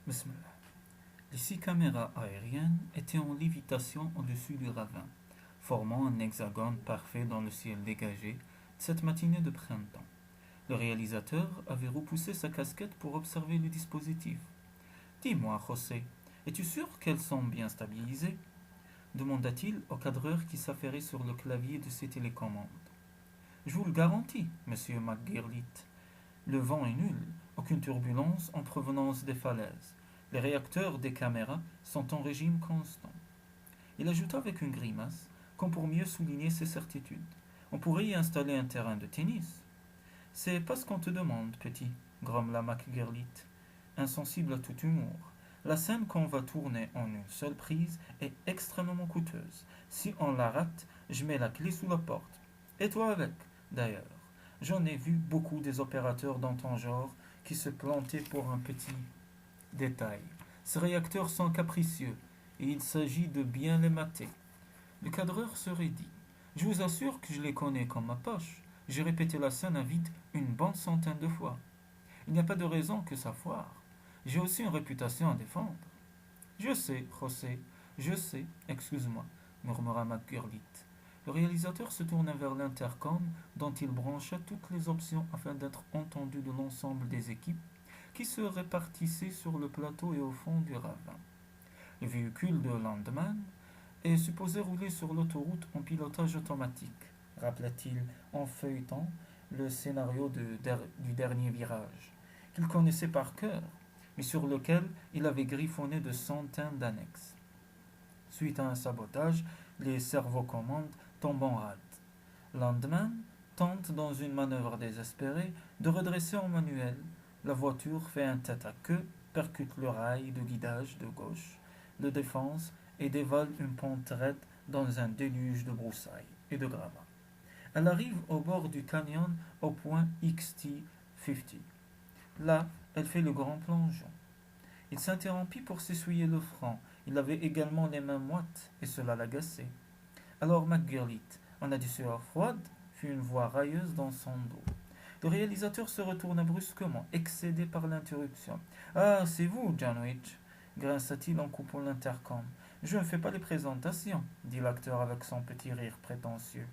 Bismillah. Les 6 caméras aériennes étaient en lévitation au-dessus du ravin, formant un hexagone parfait dans le ciel dégagé cette matinée de printemps. Le réalisateur avait repoussé sa casquette pour observer le dispositif. Dis-moi, José, es-tu sûr qu'elles sont bien stabilisées demanda-t-il au cadreur qui s'affairait sur le clavier de ses télécommandes. Je vous le garantis, monsieur McGirlit. Le vent est nul, aucune turbulence en provenance des falaises. Les réacteurs des caméras sont en régime constant. Il ajouta avec une grimace, comme pour mieux souligner ses certitudes. On pourrait y installer un terrain de tennis. C'est pas ce qu'on te demande, petit, grommela McGirlit, insensible à tout humour. La scène qu'on va tourner en une seule prise est extrêmement coûteuse. Si on la rate, je mets la clé sous la porte. Et toi avec, d'ailleurs. J'en ai vu beaucoup des opérateurs dans ton genre qui se plantaient pour un petit détail. Ces réacteurs sont capricieux et il s'agit de bien les mater. Le cadreur se raidit. Je vous assure que je les connais comme ma poche. J'ai répété la scène à vide une bonne centaine de fois. Il n'y a pas de raison que ça foire. J'ai aussi une réputation à défendre. Je sais, José, je sais, excuse-moi, murmura McGurlit. Le réalisateur se tourna vers l'intercom dont il brancha toutes les options afin d'être entendu de l'ensemble des équipes qui se répartissaient sur le plateau et au fond du ravin. Le véhicule de Landman est supposé rouler sur l'autoroute en pilotage automatique, rappela-t-il en feuilletant le scénario du dernier virage, qu'il connaissait par cœur, mais sur lequel il avait griffonné de centaines d'annexes. Suite à un sabotage, les servocommandes tombent en rade. Landman tente, dans une manœuvre désespérée, de redresser en manuel. La voiture fait un tête-à-queue, percute le rail de guidage de gauche, le défonce et dévale une pente raide dans un déluge de broussailles et de gravats. Elle arrive au bord du canyon au point XT50. Là, elle fait le grand plongeon. Il s'interrompit pour s'essuyer le front. Il avait également les mains moites et cela l'agaçait. Alors, McGirlit, on a du sueur froide fut une voix railleuse dans son dos. Le réalisateur se retourna brusquement, excédé par l'interruption. Ah, c'est vous, John Witch, grinça-t-il en coupant l'intercom. Je ne fais pas les présentations, dit l'acteur avec son petit rire prétentieux.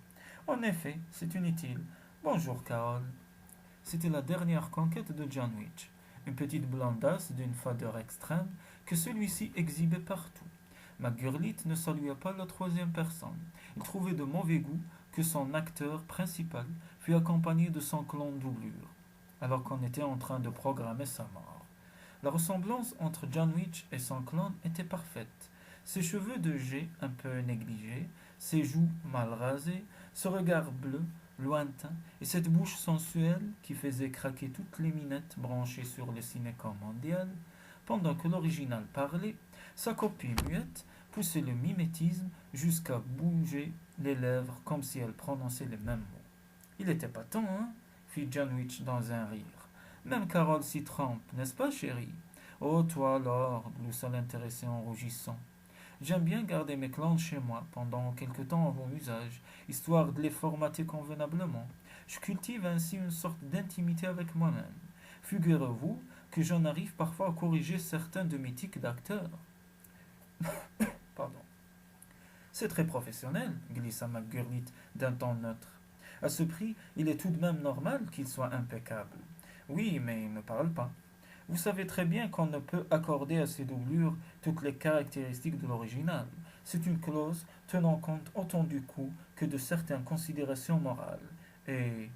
En effet, c'est inutile. Bonjour, Carol. C'était la dernière conquête de John Witch, une petite blondasse d'une fadeur extrême que celui-ci exhibait partout. McGurlit ne salua pas la troisième personne. Il trouvait de mauvais goût que son acteur principal fût accompagné de son clone doublure, alors qu'on était en train de programmer sa mort. La ressemblance entre John Witch et son clone était parfaite. Ses cheveux de jet un peu négligés, ses joues mal rasées, ce regard bleu, lointain, et cette bouche sensuelle qui faisait craquer toutes les minettes branchées sur le cinécom mondial, pendant que l'original parlait, sa copie muette poussait le mimétisme jusqu'à bouger les lèvres comme si elle prononçait les mêmes mots. Il était pas temps, hein fit John Witch dans un rire. Même Carole s'y trompe, n'est-ce pas, chérie? Oh, toi, Lord, gloussa l'intéressé en rougissant. J'aime bien garder mes clones chez moi pendant quelque temps avant usage, histoire de les formater convenablement. Je cultive ainsi une sorte d'intimité avec moi-même. Figurez-vous que j'en arrive parfois à corriger certains de mes tics d'acteur. Pardon. C'est très professionnel, glissa McGurlit d'un ton neutre. À ce prix, il est tout de même normal qu'il soit impeccable. Oui, mais il ne parle pas. Vous savez très bien qu'on ne peut accorder à ces doublures toutes les caractéristiques de l'original. C'est une clause tenant compte autant du coût que de certaines considérations morales. Et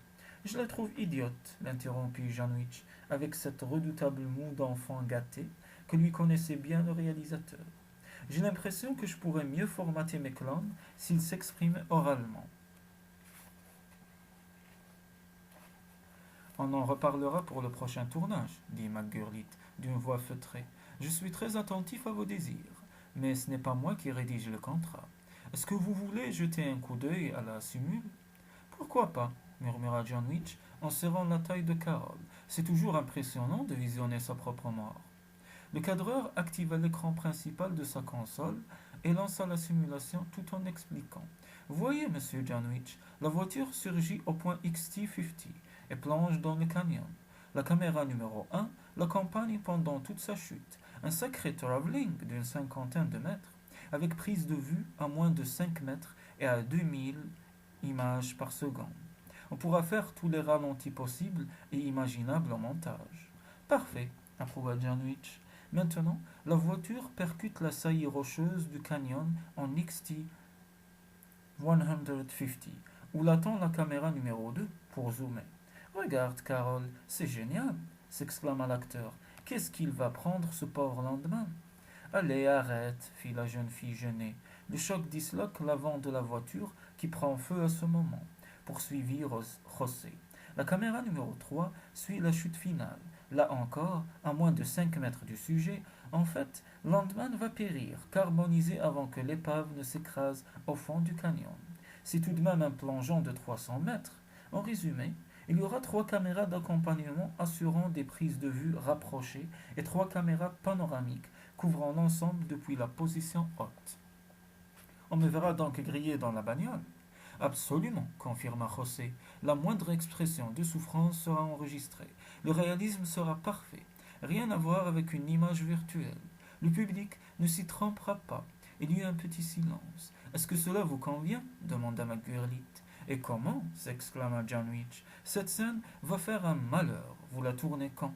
je la trouve idiote, l'interrompit Janwich, avec cette redoutable moue d'enfant gâté que lui connaissait bien le réalisateur. J'ai l'impression que je pourrais mieux formater mes clones s'ils s'exprimaient oralement. On en reparlera pour le prochain tournage, dit McGurlit d'une voix feutrée. Je suis très attentif à vos désirs, mais ce n'est pas moi qui rédige le contrat. Est-ce que vous voulez jeter un coup d'œil à la simule? Pourquoi pas? Murmura John Witch en serrant la taille de Carol. C'est toujours impressionnant de visionner sa propre mort. Le cadreur activa l'écran principal de sa console et lança la simulation tout en expliquant. Voyez, monsieur John Witch, la voiture surgit au point XT50 et plonge dans le canyon. La caméra numéro 1 l'accompagne pendant toute sa chute. Un sacré travelling d'une cinquantaine de mètres, avec prise de vue à moins de 5 mètres et à 2000 images par seconde. On pourra faire tous les ralentis possibles et imaginables en montage. Parfait, approuva John Rich. Maintenant, la voiture percute la saillie rocheuse du canyon en XT 150, où l'attend la caméra numéro 2 pour zoomer. Regarde, Carole, c'est génial, s'exclama l'acteur. Qu'est-ce qu'il va prendre, ce pauvre Landman? Allez, arrête, fit la jeune fille gênée. Le choc disloque l'avant de la voiture qui prend feu à ce moment, poursuivit José. La caméra numéro 3 suit la chute finale. Là encore, à moins de 5 mètres du sujet, en fait, Landman va périr, carbonisé avant que l'épave ne s'écrase au fond du canyon. C'est tout de même un plongeon de 300 mètres. En résumé, il y aura 3 caméras d'accompagnement assurant des prises de vue rapprochées et 3 caméras panoramiques couvrant l'ensemble depuis la position haute. On me verra donc grillé dans la bagnole? Absolument, confirma José. La moindre expression de souffrance sera enregistrée. Le réalisme sera parfait. Rien à voir avec une image virtuelle. Le public ne s'y trompera pas. Il y eut un petit silence. Est-ce que cela vous convient? Demanda McGurlitt. Et comment? S'exclama John Rich. Cette scène va faire un malheur. Vous la tournez quand?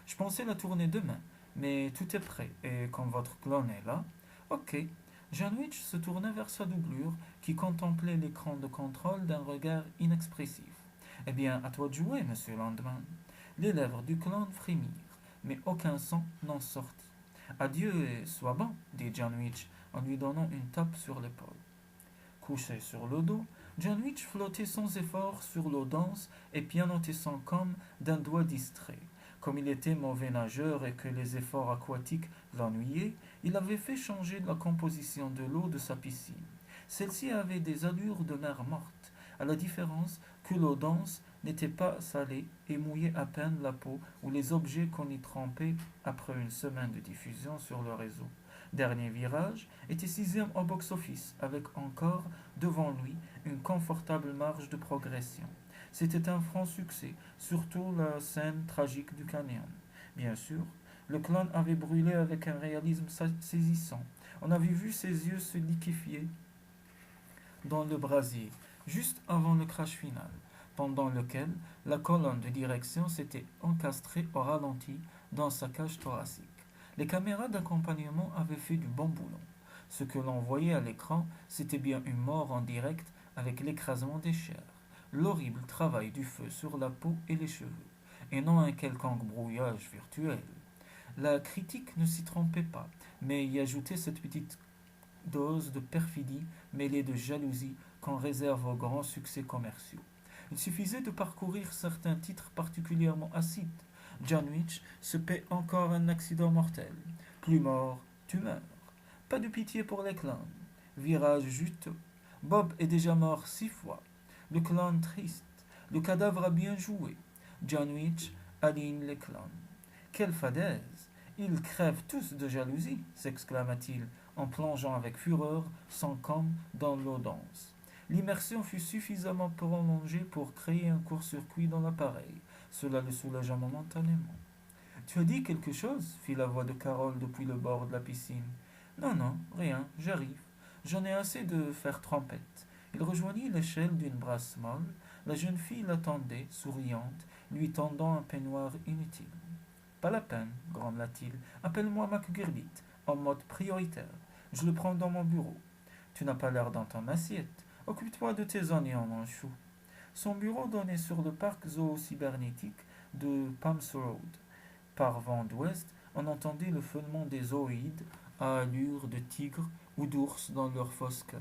Je pensais la tourner demain, mais tout est prêt. Et quand votre clone est là? Ok. John Rich se tourna vers sa doublure, qui contemplait l'écran de contrôle d'un regard inexpressif. Eh bien, à toi de jouer, monsieur Landman. Les lèvres du clone frémirent, mais aucun son n'en sortit. Adieu et sois bon, dit John Rich en lui donnant une tape sur l'épaule. Couché sur le dos, John Rich flottait sans effort sur l'eau dense et pianotait son com d'un doigt distrait. Comme il était mauvais nageur et que les efforts aquatiques l'ennuyaient, il avait fait changer la composition de l'eau de sa piscine. Celle-ci avait des allures de mer morte, à la différence que l'eau dense n'était pas salée et mouillait à peine la peau ou les objets qu'on y trempait après une semaine de diffusion sur le réseau. Dernier virage était 6e au box-office, avec encore devant lui une confortable marge de progression. C'était un franc succès, surtout la scène tragique du canyon. Bien sûr, le clown avait brûlé avec un réalisme saisissant. On avait vu ses yeux se liquéfier dans le brasier, juste avant le crash final, pendant lequel la colonne de direction s'était encastrée au ralenti dans sa cage thoracique. Les caméras d'accompagnement avaient fait du bon boulot. Ce que l'on voyait à l'écran, c'était bien une mort en direct avec l'écrasement des chairs, l'horrible travail du feu sur la peau et les cheveux, et non un quelconque brouillage virtuel. La critique ne s'y trompait pas, mais y ajoutait cette petite dose de perfidie mêlée de jalousie qu'on réserve aux grands succès commerciaux. Il suffisait de parcourir certains titres particulièrement acides. John Rich se paie encore un accident mortel. Plus mort, tu meurs. Pas de pitié pour les clowns. Virage juteux. Bob est déjà mort 6 fois. Le clown triste. Le cadavre a bien joué. John Rich aligne les clowns. Quelle fadaise! Ils crèvent tous de jalousie, s'exclama-t-il en plongeant avec fureur son com dans l'eau dense. L'immersion fut suffisamment prolongée pour créer un court-circuit dans l'appareil. Cela le soulagea momentanément. Tu as dit quelque chose? Fit la voix de Carole depuis le bord de la piscine. Non, non, rien, j'arrive. J'en ai assez de faire trompette. Il rejoignit l'échelle d'une brasse molle. La jeune fille l'attendait, souriante, lui tendant un peignoir inutile. Pas la peine, grommela-t-il. Appelle-moi McGurlitt, en mode prioritaire. Je le prends dans mon bureau. Tu n'as pas l'air dans ton assiette. Occupe-toi de tes oignons, mon chou. Son bureau donnait sur le parc zoo-cybernétique de Palms Road. Par vent d'ouest, on entendait le feulement des zooïdes à allure de tigres ou d'ours dans leur fausse cage.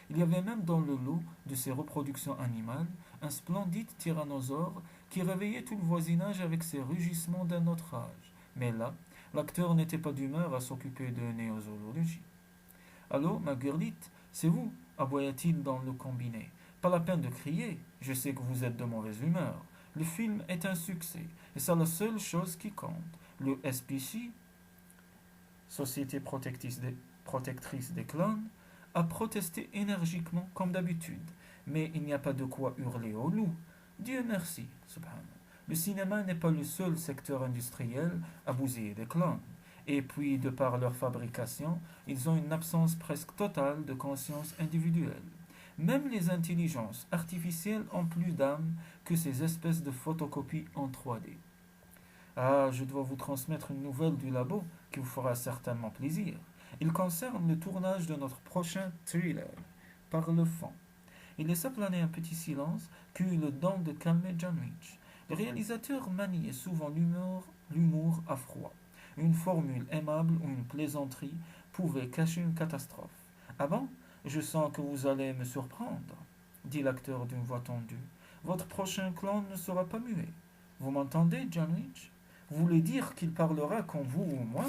Il y avait même dans le lot de ces reproductions animales un splendide tyrannosaure qui réveillait tout le voisinage avec ses rugissements d'un autre âge. Mais là, l'acteur n'était pas d'humeur à s'occuper de néozoologie. Allô, McGurlitt, c'est vous, aboya-t-il dans le combiné. Pas la peine de crier, je sais que vous êtes de mauvaise humeur. Le film est un succès, et c'est la seule chose qui compte. Le SPC, Société Protectrice des Clones, a protesté énergiquement comme d'habitude, mais il n'y a pas de quoi hurler au loup. Dieu merci, subhanallah. Le cinéma n'est pas le seul secteur industriel à bousiller des clones. Et puis, de par leur fabrication, ils ont une absence presque totale de conscience individuelle. Même les intelligences artificielles ont plus d'âme que ces espèces de photocopies en 3D. Ah, je dois vous transmettre une nouvelle du labo qui vous fera certainement plaisir. Il concerne le tournage de notre prochain thriller, Par le fond. Il laissa planer un petit silence qui eut le don de calmer John Rich. Le réalisateur maniait souvent l'humour à froid. Une formule aimable ou une plaisanterie pouvait cacher une catastrophe. Ah bon? Je sens que vous allez me surprendre, dit l'acteur d'une voix tendue. Votre prochain clone ne sera pas muet. Vous m'entendez, John Rich? Vous voulez dire qu'il parlera comme vous ou moi?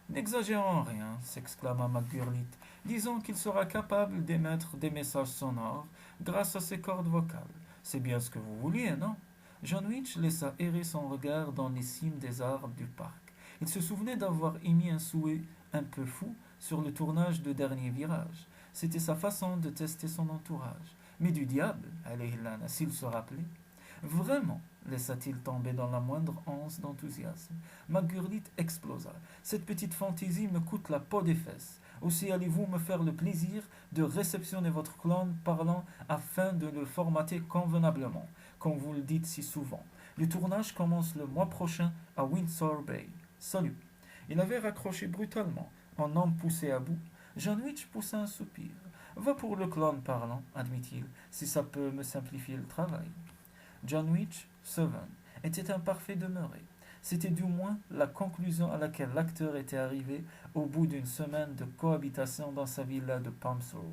N'exagérons rien, s'exclama McGurlitt. Disons qu'il sera capable d'émettre des messages sonores grâce à ses cordes vocales. C'est bien ce que vous vouliez, non? John Witch laissa errer son regard dans les cimes des arbres du parc. Il se souvenait d'avoir émis un souhait un peu fou sur le tournage de Dernier Virage. C'était sa façon de tester son entourage. Mais du diable, allait s'il se rappelait. Vraiment, laissa-t-il tomber dans la moindre once d'enthousiasme. Marguerite explosa. Cette petite fantaisie me coûte la peau des fesses. Aussi allez-vous me faire le plaisir de réceptionner votre clone parlant afin de le formater convenablement, comme vous le dites si souvent. Le tournage commence le mois prochain à Windsor Bay. Salut. Il avait raccroché brutalement, en homme poussé à bout. John Witch poussa un soupir. Va pour le clone parlant, admit-il, si ça peut me simplifier le travail. John Witch, Seven, était un parfait demeuré. C'était du moins la conclusion à laquelle l'acteur était arrivé au bout d'une semaine de cohabitation dans sa villa de Palms Road.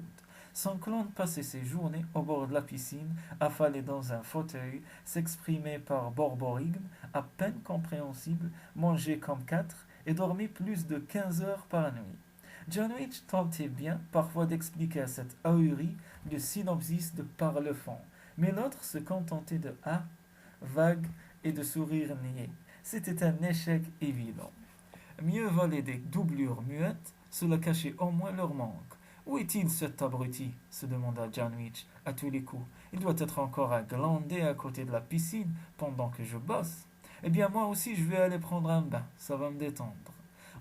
Son clone passait ses journées au bord de la piscine, affalé dans un fauteuil, s'exprimait par borborigme, à peine compréhensible, mangeait comme quatre et dormait plus de 15 heures par nuit. John Witch tentait bien parfois d'expliquer à cette ahurie le synopsis de Par le fond, mais l'autre se contentait de ah, vague et de sourires niais. C'était un échec évident. Mieux valait des doublures muettes, cela cachait au moins leur manque. Où est-il cet abruti? Se demanda John Witch à tous les coups. Il doit être encore à glander à côté de la piscine pendant que je bosse. Eh bien moi aussi je vais aller prendre un bain, ça va me détendre.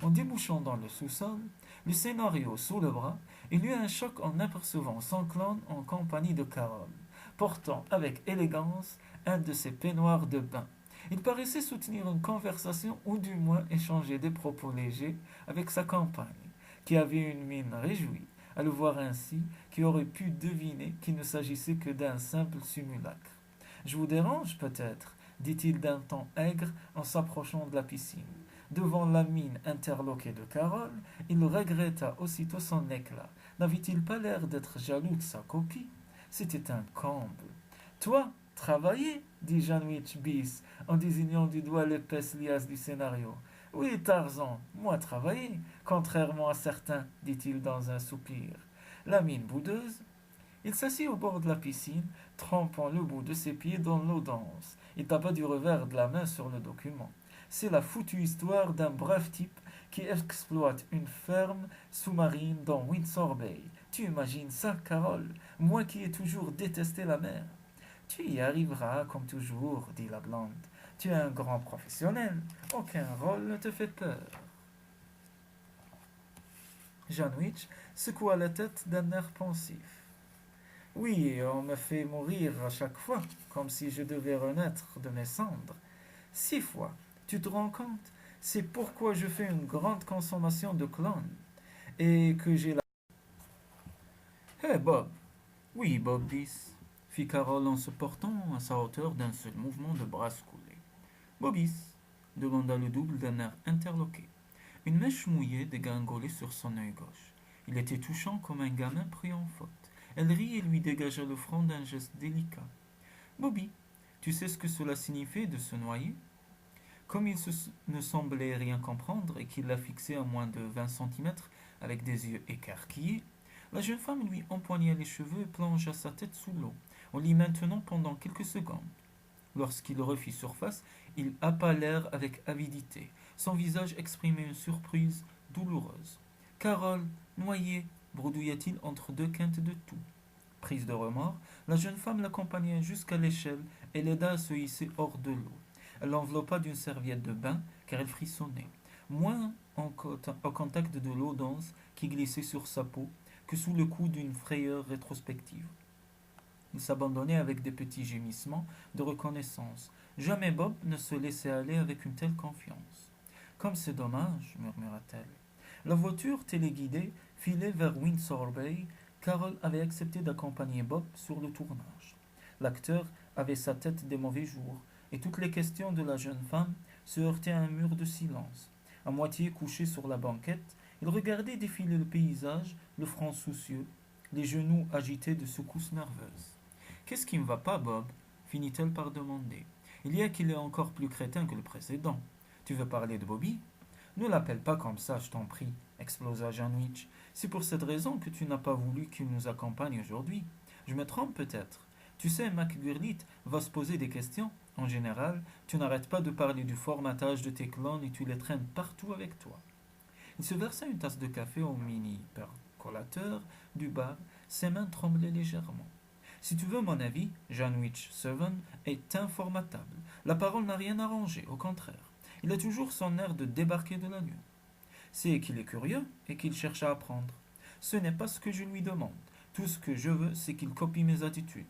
En débouchant dans le sous-sol, le scénario sous le bras, il eut un choc en apercevant son clone en compagnie de Carole, portant avec élégance un de ses peignoirs de bain. Il paraissait soutenir une conversation ou du moins échanger des propos légers avec sa compagne, qui avait une mine réjouie à le voir ainsi, qui aurait pu deviner qu'il ne s'agissait que d'un simple simulacre. Je vous dérange peut-être, dit-il d'un ton aigre en s'approchant de la piscine. Devant la mine interloquée de Carole, il regretta aussitôt son éclat. N'avait-il pas l'air d'être jaloux de sa copie? C'était un comble. Toi, travailler, dit Jean-Witch bis en désignant du doigt l'épaisse liasse du scénario. Oui, Tarzan, moi travailler, contrairement à certains, dit-il dans un soupir. La mine boudeuse. Il s'assit au bord de la piscine, trempant le bout de ses pieds dans l'eau dense. Il tapa du revers de la main sur le document. C'est la foutue histoire d'un brave type qui exploite une ferme sous-marine dans Windsor Bay. Tu imagines ça, Carole? Moi qui ai toujours détesté la mer. Tu y arriveras, comme toujours, dit la blonde. Tu es un grand professionnel. Aucun rôle ne te fait peur. John Witch secoua la tête d'un air pensif. Oui, on me fait mourir à chaque fois, comme si je devais renaître de mes cendres. 6 fois. Tu te rends compte? C'est pourquoi je fais une grande consommation de clones. Et que j'ai la... Hé, Bob! Oui, Bob 10, fit Carole en se portant à sa hauteur d'un seul mouvement de bras coulés. Bobis, demanda le double d'un air interloqué. Une mèche mouillée dégringolait sur son œil gauche. Il était touchant comme un gamin pris en faute. Elle rit et lui dégagea le front d'un geste délicat. Bobby, tu sais ce que cela signifiait de se noyer? Comme il ne semblait rien comprendre et qu'il la fixait à moins de 20 centimètres avec des yeux écarquillés, la jeune femme lui empoigna les cheveux et plongea sa tête sous l'eau, en l'y maintenant pendant quelques secondes. Lorsqu'il refit surface, il happa l'air avec avidité. Son visage exprimait une surprise douloureuse. Carole, noyée, bredouilla-t-il entre deux quintes de toux. Prise de remords, la jeune femme l'accompagna jusqu'à l'échelle et l'aida à se hisser hors de l'eau. Elle l'enveloppa d'une serviette de bain, car elle frissonnait, moins au contact de l'eau dense qui glissait sur sa peau que sous le coup d'une frayeur rétrospective. Il s'abandonnait avec des petits gémissements de reconnaissance. Jamais Bob ne se laissait aller avec une telle confiance. Comme c'est dommage, murmura-t-elle. La voiture téléguidée filait vers Windsor Bay. Carol avait accepté d'accompagner Bob sur le tournage. L'acteur avait sa tête des mauvais jours, et toutes les questions de la jeune femme se heurtaient à un mur de silence. À moitié couché sur la banquette, il regardait défiler le paysage, le front soucieux, les genoux agités de secousses nerveuses. Qu'est-ce qui ne va pas, Bob finit-elle par demander. Il y a qu'il est encore plus crétin que le précédent. Tu veux parler de Bobby? Ne l'appelle pas comme ça, je t'en prie, explosa Janwich. C'est pour cette raison que tu n'as pas voulu qu'il nous accompagne aujourd'hui. Je me trompe peut-être. Tu sais, McGurlit va se poser des questions. En général, tu n'arrêtes pas de parler du formatage de tes clones et tu les traînes partout avec toi. Il se versa une tasse de café au mini-percolateur du bar. Ses mains tremblaient légèrement. Si tu veux mon avis, Janwich Seven est informatable. La parole n'a rien arrangé, au contraire. Il a toujours son air de débarquer de la Lune. C'est qu'il est curieux et qu'il cherche à apprendre. Ce n'est pas ce que je lui demande. Tout ce que je veux, c'est qu'il copie mes attitudes.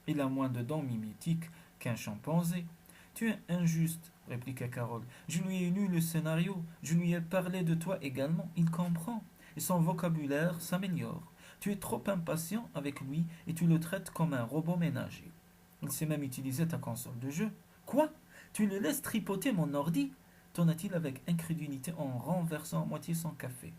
Il a moins de dents mimétiques qu'un chimpanzé. Tu es injuste, répliqua Carole. Je lui ai lu le scénario, je lui ai parlé de toi également, il comprend. Et son vocabulaire s'améliore. Tu es trop impatient avec lui et tu le traites comme un robot ménager. Il sait même utiliser ta console de jeu. Quoi? Tu le laisses tripoter mon ordi? Tonna-t-il avec incrédulité en renversant à moitié son café.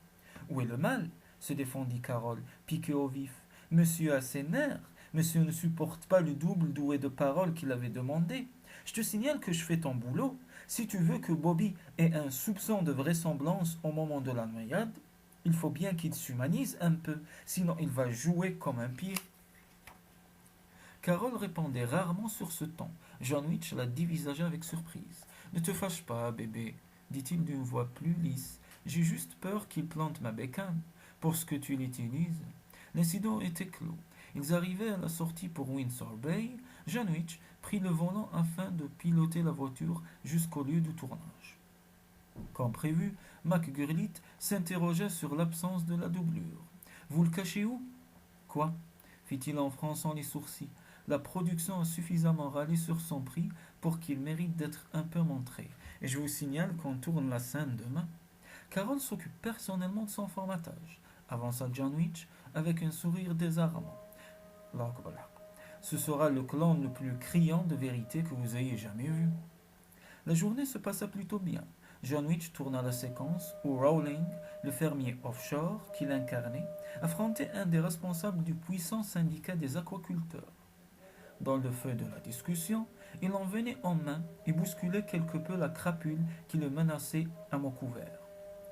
Où est le mal? Se défendit Carole, piquée au vif. Monsieur a ses nerfs. Monsieur ne supporte pas le double doué de parole qu'il avait demandé. Je te signale que je fais ton boulot. Si tu veux que Bobby ait un soupçon de vraisemblance au moment de la noyade, il faut bien qu'il s'humanise un peu, sinon il va jouer comme un pied. Carole répondait rarement sur ce ton. Janwich la dévisagea avec surprise. Ne te fâche pas, bébé, dit-il d'une voix plus lisse. J'ai juste peur qu'il plante ma bécane. Pour ce que tu l'utilises. L'incident était clos. Ils arrivaient à la sortie pour Windsor Bay. Janwich prit le volant afin de piloter la voiture jusqu'au lieu du tournage. Comme prévu, McGurlit s'interrogea sur l'absence de la doublure. Vous le cachez où? Quoi? Fit-il en fronçant les sourcils. La production a suffisamment râlé sur son prix pour qu'il mérite d'être un peu montré. Et je vous signale qu'on tourne la scène demain. Carole s'occupe personnellement de son formatage, avança Janwich avec un sourire désarmant. Ce sera le clan le plus criant de vérité que vous ayez jamais vu. La journée se passa plutôt bien. Janwich tourna la séquence où Rowling, le fermier offshore qu'il incarnait, affrontait un des responsables du puissant syndicat des aquaculteurs. Dans le feu de la discussion, il en venait en main et bousculait quelque peu la crapule qui le menaçait à mots couverts.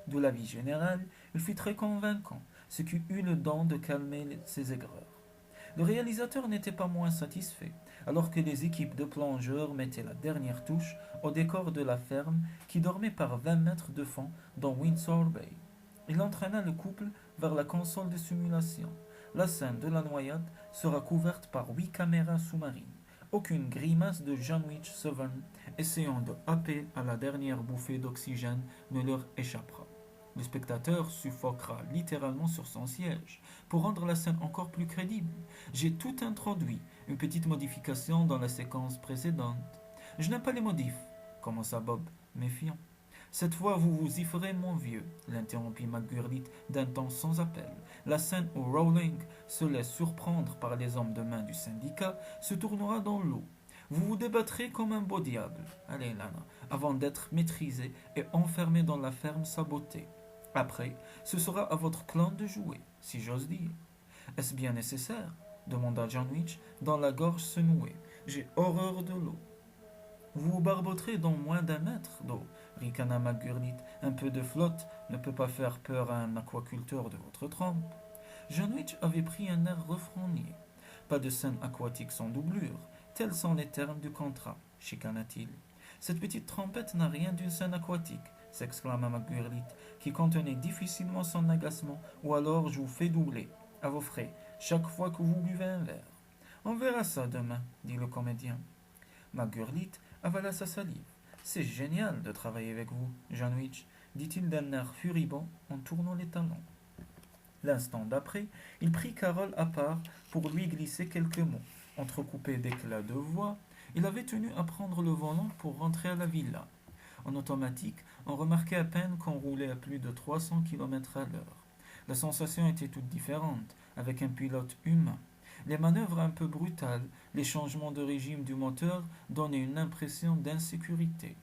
De l'avis général, il fut très convaincant, ce qui eut le don de calmer ses aigreurs. Le réalisateur n'était pas moins satisfait, alors que les équipes de plongeurs mettaient la dernière touche au décor de la ferme qui dormait par 20 mètres de fond dans Windsor Bay. Il entraîna le couple vers la console de simulation. La scène de la noyade sera couverte par 8 caméras sous-marines. Aucune grimace de Janwich Seven, essayant de happer à la dernière bouffée d'oxygène, ne leur échappera. Le spectateur suffoquera littéralement sur son siège. Pour rendre la scène encore plus crédible, j'ai tout introduit, une petite modification dans la séquence précédente. Je n'aime pas les modifs, commença Bob, méfiant. Cette fois, vous vous y ferez, mon vieux, l'interrompit McGurlit d'un ton sans appel. La scène où Rowling se laisse surprendre par les hommes de main du syndicat se tournera dans l'eau. Vous vous débattrez comme un beau diable, allez Lana, avant d'être maîtrisé et enfermé dans la ferme sabotée. Après, ce sera à votre clan de jouer, si j'ose dire. Est-ce bien nécessaire? Demanda Janwich, dont la gorge se nouait. J'ai horreur de l'eau. Vous vous barboterez dans moins d'un mètre d'eau, ricana McGurlit. Un peu de flotte ne peut pas faire peur à un aquaculteur de votre trempe. Janwich avait pris un air refrogné. Pas de scène aquatique sans doublure, tels sont les termes du contrat, chicana-t-il. Cette petite trompette n'a rien d'une scène aquatique, s'exclama McGurlit, qui contenait difficilement son agacement, ou alors je vous fais doubler, à vos frais, chaque fois que vous buvez un verre. On verra ça demain, dit le comédien. Marguerite avala sa salive. C'est génial de travailler avec vous, Janwich, dit-il d'un air furibond en tournant les talons. L'instant d'après, il prit Carole à part pour lui glisser quelques mots. Entrecoupés d'éclats de voix, il avait tenu à prendre le volant pour rentrer à la villa. En automatique, on remarquait à peine qu'on roulait à plus de 300 km à l'heure. La sensation était toute différente, avec un pilote humain. Les manœuvres un peu brutales, les changements de régime du moteur donnaient une impression d'insécurité.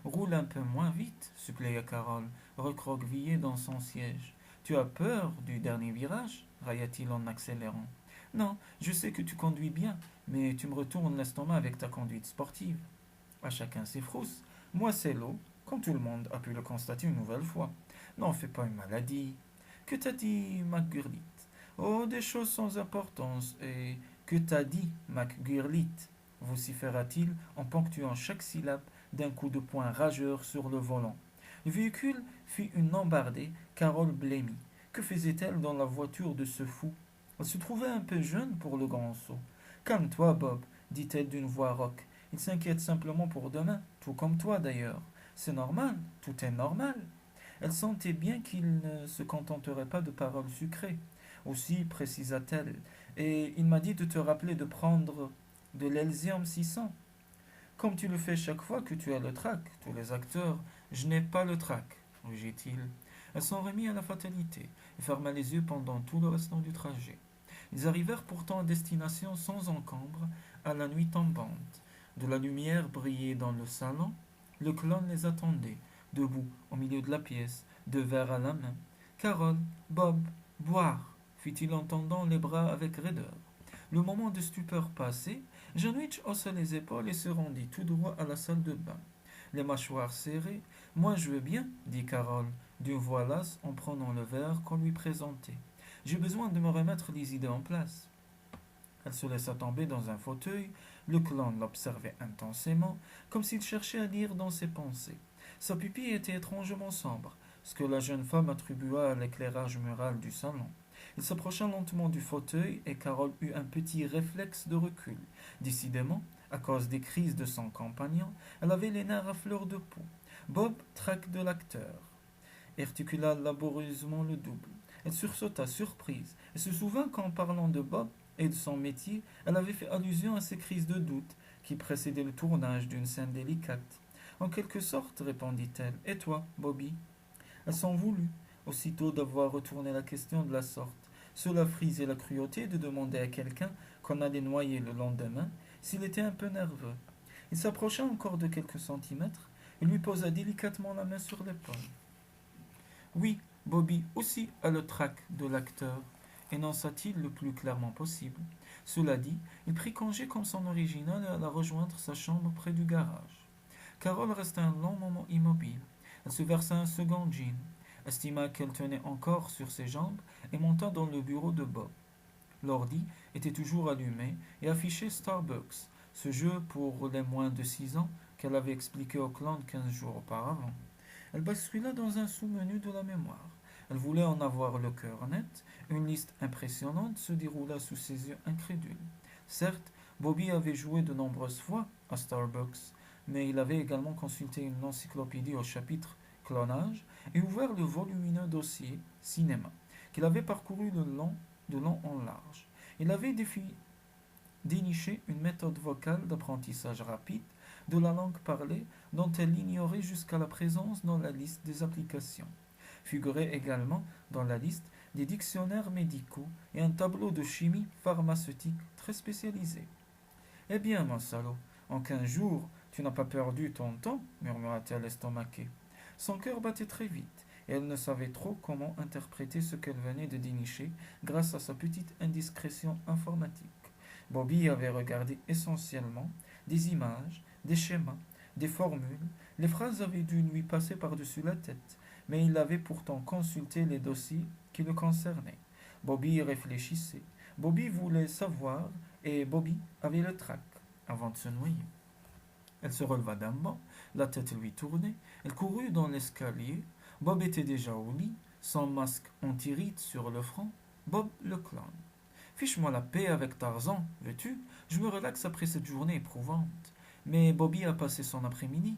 Roule un peu moins vite, suppléa Carole, recroquevillée dans son siège. Tu as peur du dernier virage railla-t-il en accélérant. Non, je sais que tu conduis bien, mais tu me retournes l'estomac avec ta conduite sportive. À chacun ses frousses. Moi, c'est l'eau, comme tout le monde a pu le constater une nouvelle fois. N'en fais pas une maladie. Que t'as dit, McGurlit? Oh, des choses sans importance. Et que t'as dit, McGurlit? Vociféra-t-il en ponctuant chaque syllabe d'un coup de poing rageur sur le volant. Le véhicule fit une embardée. Carole blêmit. Que faisait-elle dans la voiture de ce fou? Elle se trouvait un peu jeune pour le grand saut. Calme-toi, Bob, dit-elle d'une voix rauque. Il s'inquiète simplement pour demain, tout comme toi d'ailleurs. C'est normal, tout est normal. Elle sentait bien qu'il ne se contenterait pas de paroles sucrées. Aussi, précisa-t-elle, et il m'a dit de te rappeler de prendre de l'Elsium 600. Comme tu le fais chaque fois que tu as le trac, tous les acteurs, je n'ai pas le trac, rugit-il. Elle s'en remit à la fatalité et ferma les yeux pendant tout le restant du trajet. Ils arrivèrent pourtant à destination sans encombre, à la nuit tombante. De la lumière brillait dans le salon. Le clown les attendait, debout au milieu de la pièce, deux verres à la main. Carole, Bob, boire, fit-il en tendant les bras avec raideur. Le moment de stupeur passé, Janwich haussa les épaules et se rendit tout droit à la salle de bain. Les mâchoires serrées. Moi je veux bien, dit Carole, d'une voix lasse en prenant le verre qu'on lui présentait. J'ai besoin de me remettre les idées en place. Elle se laissa tomber dans un fauteuil. Le clown l'observait intensément, comme s'il cherchait à lire dans ses pensées. Sa pupille était étrangement sombre, ce que la jeune femme attribua à l'éclairage mural du salon. Il s'approcha lentement du fauteuil et Carole eut un petit réflexe de recul. Décidément, à cause des crises de son compagnon, elle avait les nerfs à fleur de peau. Bob traque de l'acteur, articula laborieusement le double. Elle sursauta surprise et se souvint qu'en parlant de Bob et de son métier, elle avait fait allusion à ces crises de doute qui précédaient le tournage d'une scène délicate. En quelque sorte, répondit-elle. Et toi, Bobby? Elle s'en voulut, aussitôt d'avoir retourné la question de la sorte. Cela frisait la cruauté de demander à quelqu'un qu'on allait noyer le lendemain s'il était un peu nerveux. Il s'approcha encore de quelques centimètres et lui posa délicatement la main sur l'épaule. Oui, Bobby aussi a le trac de l'acteur, énonça-t-il le plus clairement possible. Cela dit, il prit congé comme son original et alla rejoindre sa chambre près du garage. Carole resta un long moment immobile. Elle se versa un second gin, estima qu'elle tenait encore sur ses jambes et monta dans le bureau de Bob. L'ordi était toujours allumé et affichait Starbucks, ce jeu pour les moins de 6 ans qu'elle avait expliqué au clan 15 jours auparavant. Elle bascula dans un sous-menu de la mémoire. Elle voulait en avoir le cœur net. Une liste impressionnante se déroula sous ses yeux incrédules. Certes, Bobby avait joué de nombreuses fois à Starbucks, mais il avait également consulté une encyclopédie au chapitre clonage et ouvert le volumineux dossier cinéma, qu'il avait parcouru de long en large. Il avait déniché une méthode vocale d'apprentissage rapide de la langue parlée dont elle ignorait jusqu'à la présence dans la liste des applications. Figuraient également dans la liste des dictionnaires médicaux et un tableau de chimie pharmaceutique très spécialisé. Eh bien, mon salaud, en 15 jours, tu n'as pas perdu ton temps, murmura-t-elle estomaquée. Son cœur battait très vite, et elle ne savait trop comment interpréter ce qu'elle venait de dénicher grâce à sa petite indiscrétion informatique. Bobby avait regardé essentiellement des images, des schémas, des formules. Les phrases avaient dû lui passer par-dessus la tête, mais il avait pourtant consulté les dossiers qui le concernaient. Bobby réfléchissait. Bobby voulait savoir, et Bobby avait le trac avant de se noyer. Elle se releva d'un bond, la tête lui tournait, elle courut dans l'escalier. Bob était déjà au lit, son masque anti-rides sur le front. Bob le clown. Fiche-moi la paix avec Tarzan, veux-tu? Je me relaxe après cette journée éprouvante. Mais Bobby a passé son après-midi.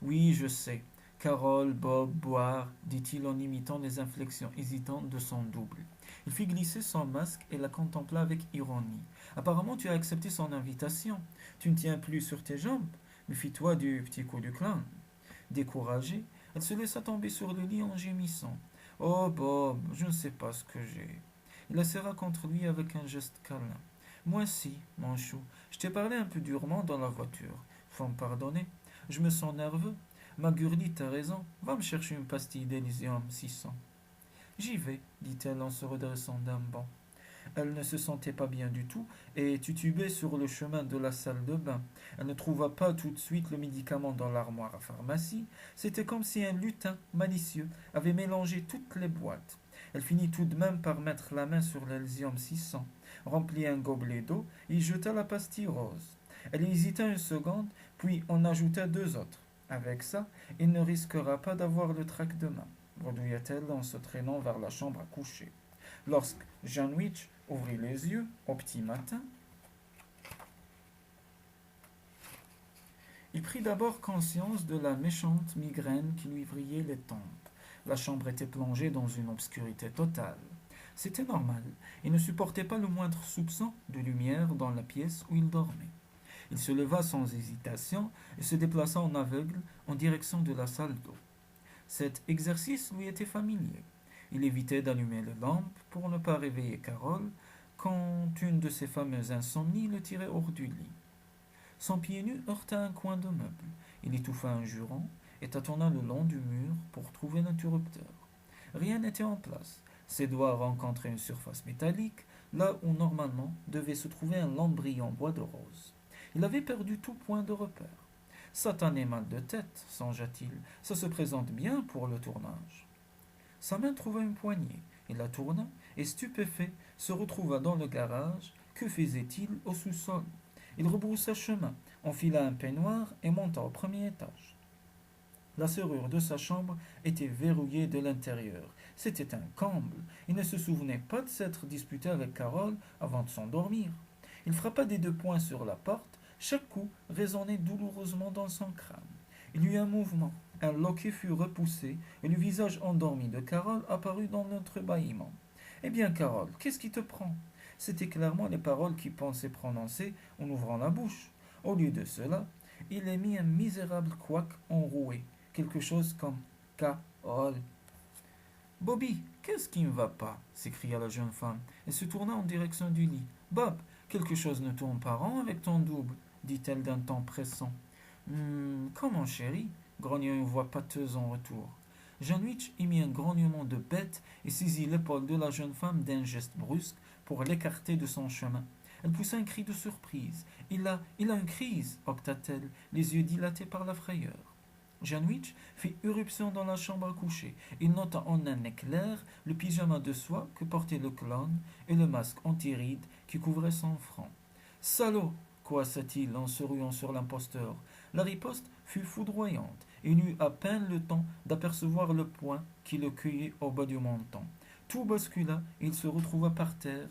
Oui, je sais. Carole, Bob, boire, dit-il en imitant les inflexions hésitantes de son double. Il fit glisser son masque et la contempla avec ironie. Apparemment, tu as accepté son invitation. Tu ne tiens plus sur tes jambes. Méfie-toi du petit coup du clown. Découragée, elle se laissa tomber sur le lit en gémissant. Oh Bob, je ne sais pas ce que j'ai. Il la serra contre lui avec un geste câlin. Moi si, mon chou, je t'ai parlé un peu durement dans la voiture. Faut me pardonner. Je me sens nerveux. Ma Gurlite a raison. Va me chercher une pastille d'Elysium 600. J'y vais, dit-elle en se redressant d'un bond. Elle ne se sentait pas bien du tout et titubait sur le chemin de la salle de bain. Elle ne trouva pas tout de suite le médicament dans l'armoire à pharmacie. C'était comme si un lutin malicieux avait mélangé toutes les boîtes. Elle finit tout de même par mettre la main sur l'Elysium 600, remplit un gobelet d'eau et y jeta la pastille rose. Elle hésita une seconde, puis en ajouta deux autres. Avec ça, il ne risquera pas d'avoir le trac demain, bredouilla-t-elle en se traînant vers la chambre à coucher. Lorsque Janwich ouvrit les yeux au petit matin, il prit d'abord conscience de la méchante migraine qui lui vrillait les tempes. La chambre était plongée dans une obscurité totale. C'était normal. Il ne supportait pas le moindre soupçon de lumière dans la pièce où il dormait. Il se leva sans hésitation et se déplaça en aveugle en direction de la salle d'eau. Cet exercice lui était familier. Il évitait d'allumer les lampes pour ne pas réveiller Carole quand une de ses fameuses insomnies le tirait hors du lit. Son pied nu heurta un coin de meuble. Il étouffa un jurant et tâtonna le long du mur pour trouver l'interrupteur. Rien n'était en place. Ses doigts rencontraient une surface métallique, là où normalement devait se trouver un lambris en bois de rose. Il avait perdu tout point de repère. Satané mal de tête, songea-t-il, ça se présente bien pour le tournage. Sa main trouva une poignée, il la tourna, et stupéfait, se retrouva dans le garage. Que faisait-il au sous-sol? Il rebroussa chemin, enfila un peignoir et monta au premier étage. La serrure de sa chambre était verrouillée de l'intérieur. C'était un comble. Il ne se souvenait pas de s'être disputé avec Carole avant de s'endormir. Il frappa des deux poings sur la porte. Chaque coup résonnait douloureusement dans son crâne. Il y eut un mouvement. Un loquet fut repoussé et le visage endormi de Carole apparut dans l'entrebâillement. Eh bien, Carole, qu'est-ce qui te prend? C'étaient clairement les paroles qu'il pensait prononcer en ouvrant la bouche. Au lieu de cela, il émit un misérable couac enroué, quelque chose comme Carole. Bobby, qu'est-ce qui ne va pas? S'écria la jeune femme et se tourna en direction du lit. Bob, quelque chose ne tourne pas rond avec ton double, dit-elle d'un ton pressant. Comment, chérie? Grogna une voix pâteuse en retour. Janwich émit un grognement de bête et saisit l'épaule de la jeune femme d'un geste brusque pour l'écarter de son chemin. Elle poussa un cri de surprise. Il a une crise, octa-t-elle, les yeux dilatés par la frayeur. Janwich fit irruption dans la chambre à coucher. Il nota en un éclair le pyjama de soie que portait le clown et le masque anti-rides qui couvrait son front. Salaud! Coassa-t-il en se ruant sur l'imposteur. La riposte fut foudroyante et il eut à peine le temps d'apercevoir le poing qui le cueillait au bas du menton. Tout bascula et il se retrouva par terre